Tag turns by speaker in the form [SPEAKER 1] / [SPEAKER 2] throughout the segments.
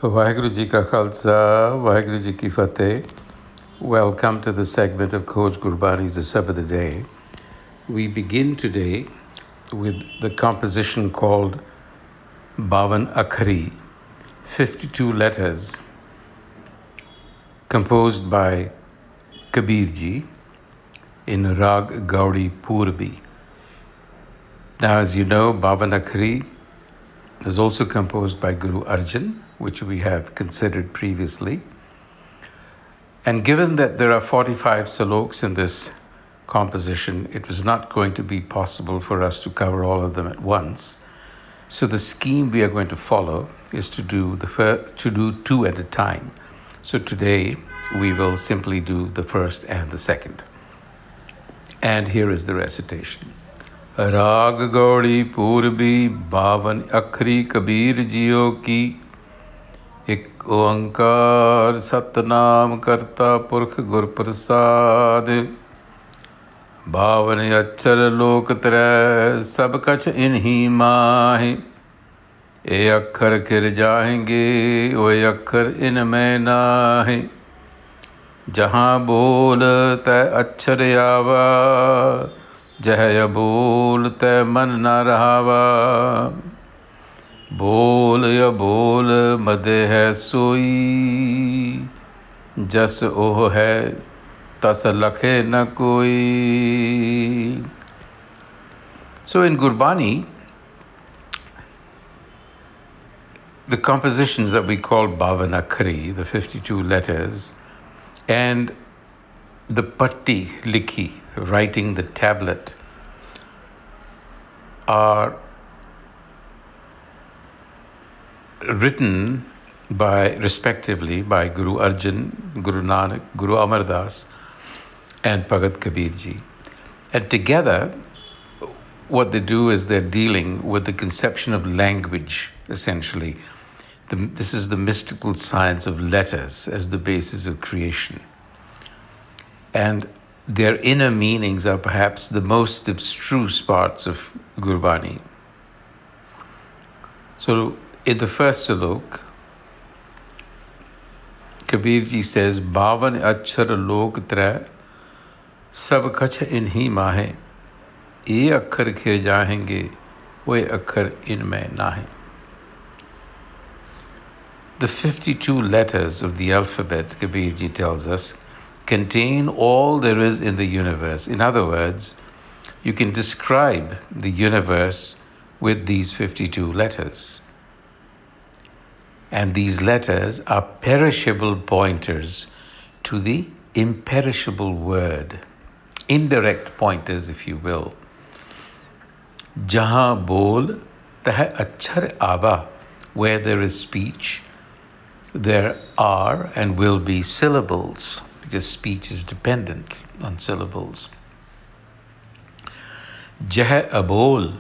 [SPEAKER 1] Vaheguru Ji Ka Khalsa, Vaheguru Ji Ki Fateh. Welcome to the segment of Coach Gurbani's a-sabad-a-day. We begin today with the composition called Bavan Ashar, 52 letters, composed by Kabir Ji in Rag Gaudi Purbi. Now, as you know, Bavan Ashar is also composed by Guru Arjan, which we have considered previously. And given that there are 45 saloks in this composition, it was not going to be possible for us to cover all of them at once. So the scheme we are going to follow is to do two at a time. So today we will simply do the first and the second. And here is the recitation. राग गौड़ी पूर्वी बावन अखरी कबीर जियो की एक ओंकार सतनाम करता पुरख गुर प्रसाद बावन अक्षर लोक त्रय सब कछ इन्हीं माहि ए अक्षर खिर जाएंगे ओए अक्षर इनमें नाहि जहाँ बोल तय अक्षर आवा जह बोल तय मन न रहावा बोल या बोल मदे है सोई जस ओह है तस लखे न कोई. So in Gurbani, the compositions that we call Bavan Ashar, the 52 letters, and the patti likhi, writing the tablet, are written respectively by Guru Arjan, Guru Nanak, Guru Amar Das, and Bhagat Kabir Ji. And together, what they do is they're dealing with the conception of language, essentially. This is the mystical science of letters as the basis of creation. And their inner meanings are perhaps the most abstruse parts of Gurbani. So in the first salok, Kabir Ji says, Bavan Ashar Lok Tray Sab Kach Inhi Mahe Ye Akhar Khir Jahenge Oye Akhar Inme Nahe. The 52 letters of the alphabet, Kabir Ji tells us, contain all there is in the universe. In other words, you can describe the universe with these 52 letters. And these letters are perishable pointers to the imperishable word, indirect pointers, if you will. Jahan bol tah achhar ava, where there is speech, there are and will be syllables, because speech is dependent on syllables. Jeh abol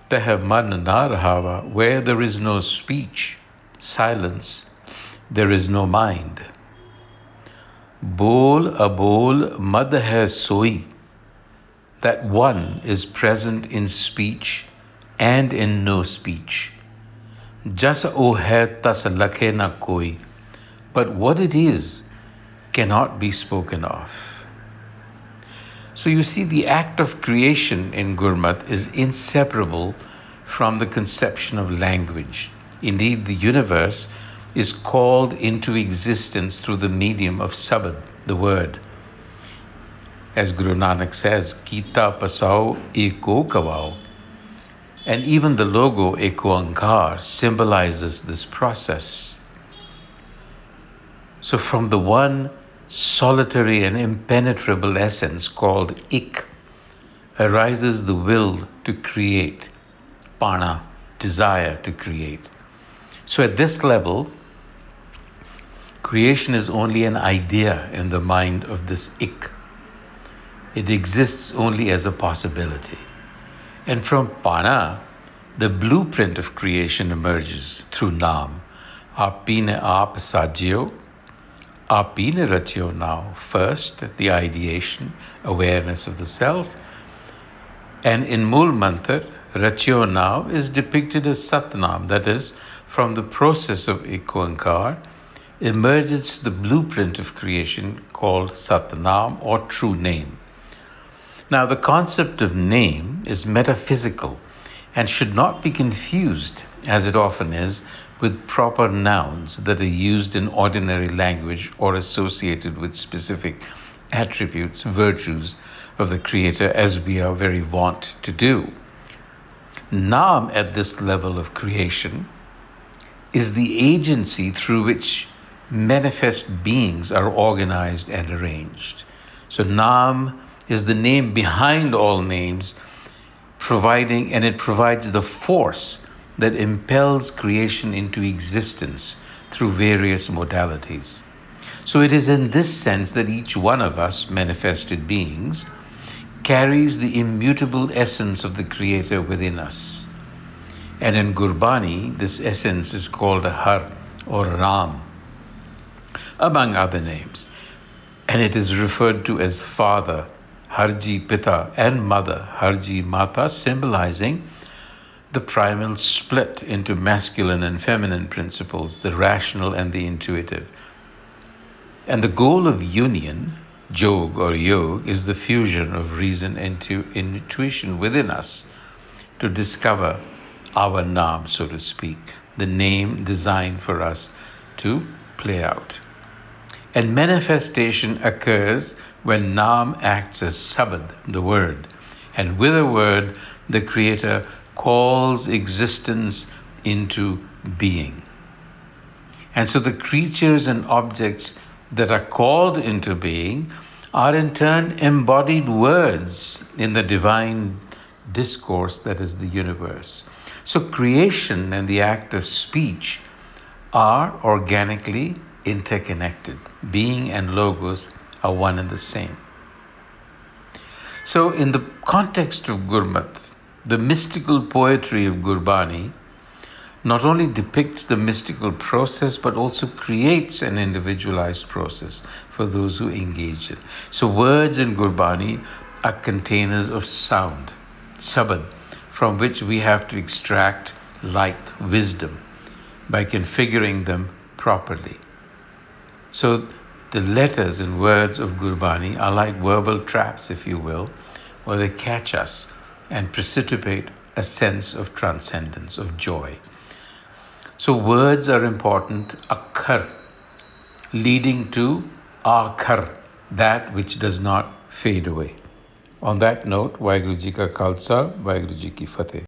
[SPEAKER 1] teh man na rahava, where there is no speech, silence, there is no mind. Bol abol mad hai soi, that one is present in speech and in no speech. Jas o hai tas lakhe na koi, but what it is cannot be spoken of. So you see, the act of creation in Gurmat is inseparable from the conception of language. Indeed, the universe is called into existence through the medium of sabad, the word. As Guru Nanak says, Kita pasao eko kawao. And even the logo eko ankar symbolizes this process. So from the one solitary and impenetrable essence called ik arises the will to create, pana, desire to create. So at this level, creation is only an idea in the mind of this ik. It exists only as a possibility. And from pana, the blueprint of creation emerges through naam. Aapine aap sajyo, aapine rachyo now. First, the ideation, awareness of the self. And in Mool Mantar, rachyo now is depicted as satnam, that is, from the process of ek oankar emerges the blueprint of creation called Satnam, or true name. Now, the concept of name is metaphysical and should not be confused, as it often is, with proper nouns that are used in ordinary language or associated with specific attributes, virtues of the Creator, as we are very wont to do. Naam at this level of creation is the agency through which manifest beings are organized and arranged. So Naam is the name behind all names, it provides the force that impels creation into existence through various modalities. So it is in this sense that each one of us, manifested beings, carries the immutable essence of the Creator within us. And in Gurbani, this essence is called Har or Ram, among other names. And it is referred to as Father, Harji Pita, and Mother, Harji Mata, symbolizing the primal split into masculine and feminine principles, the rational and the intuitive. And the goal of union, Jog or Yog, is the fusion of reason and intuition within us to discover our Naam, so to speak, the name designed for us to play out. And manifestation occurs when Naam acts as sabad, the word. And with a word, the Creator calls existence into being. And so the creatures and objects that are called into being are in turn embodied words in the divine discourse that is the universe. So creation and the act of speech are organically interconnected. Being and logos are one and the same. So in the context of Gurmat, the mystical poetry of Gurbani not only depicts the mystical process, but also creates an individualized process for those who engage it. So words in Gurbani are containers of sound, sabad, from which we have to extract light, wisdom, by configuring them properly. So the letters and words of Gurbani are like verbal traps, if you will, where they catch us and precipitate a sense of transcendence, of joy. So words are important, akhar, leading to akhar, that which does not fade away. On that note, Vaheguru Ji Ka Khalsa, Vaheguru Ji Ki Fateh.